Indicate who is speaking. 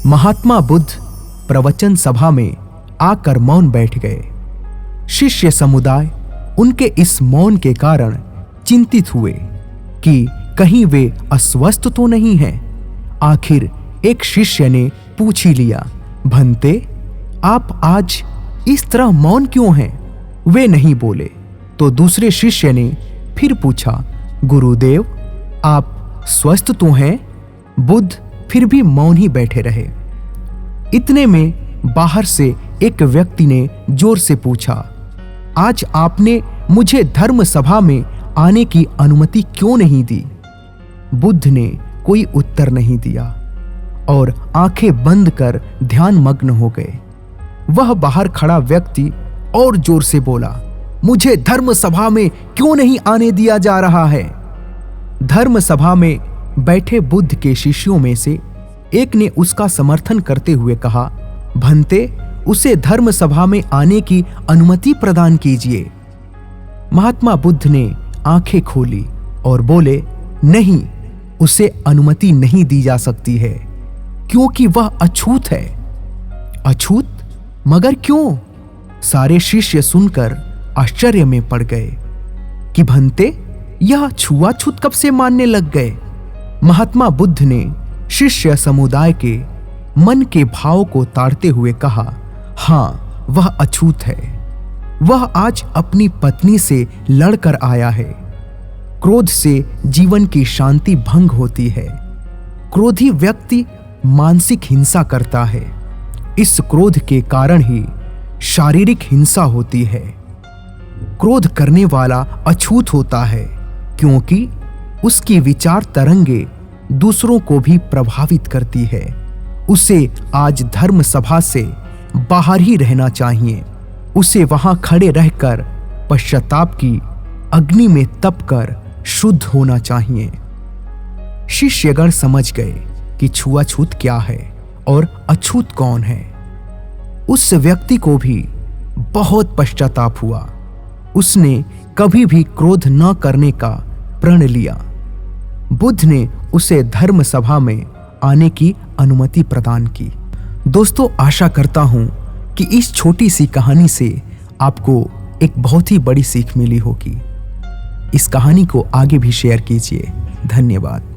Speaker 1: महात्मा बुद्ध प्रवचन सभा में आकर मौन बैठ गए। शिष्य समुदाय उनके इस मौन के कारण चिंतित हुए कि कहीं वे अस्वस्थ तो नहीं हैं। आखिर एक शिष्य ने पूछ ही लिया, भंते, आप आज इस तरह मौन क्यों हैं? वे नहीं बोले तो दूसरे शिष्य ने फिर पूछा, गुरुदेव, आप स्वस्थ तो हैं? बुद्ध फिर भी मौन ही बैठे रहे। इतने में बाहर से एक व्यक्ति ने जोर से पूछा, आज आपने मुझे धर्म सभा में आने की अनुमति क्यों नहीं दी? बुद्ध ने कोई उत्तर नहीं दिया और आंखें बंद कर ध्यान मग्न हो गए। वह बाहर खड़ा व्यक्ति और जोर से बोला, मुझे धर्म सभा में क्यों नहीं आने दिया जा रहा है? धर्म सभा में बैठे बुद्ध के शिष्यों में से एक ने उसका समर्थन करते हुए कहा, भंते, उसे धर्म सभा में आने की अनुमति प्रदान कीजिए। महात्मा बुद्ध ने आंखें खोली और बोले, नहीं, उसे अनुमति नहीं दी जा सकती है क्योंकि वह अछूत है। अछूत? मगर क्यों? सारे शिष्य सुनकर आश्चर्य में पड़ गए कि भंते, यह छुआछूत कब से मानने लग गए? महात्मा बुद्ध ने शिष्य समुदाय के मन के भाव को ताड़ते हुए कहा, हां, वह अछूत है। वह आज अपनी पत्नी से लड़कर आया है। क्रोध से जीवन की शांति भंग होती है। क्रोधी व्यक्ति मानसिक हिंसा करता है। इस क्रोध के कारण ही शारीरिक हिंसा होती है। क्रोध करने वाला अछूत होता है क्योंकि उसकी विचार तरंगे दूसरों को भी प्रभावित करती है। उसे आज धर्म सभा से बाहर ही रहना चाहिए। उसे वहां खड़े रहकर पश्चाताप की अग्नि में तपकर शुद्ध होना चाहिए। शिष्यगण समझ गए कि छुआछूत क्या है और अछूत कौन है। उस व्यक्ति को भी बहुत पश्चाताप हुआ। उसने कभी भी क्रोध न करने का प्रण लिया। बुद्ध ने उसे धर्म सभा में आने की अनुमति प्रदान की। दोस्तों, आशा करता हूं कि इस छोटी सी कहानी से आपको एक बहुत ही बड़ी सीख मिली होगी। इस कहानी को आगे भी शेयर कीजिए। धन्यवाद।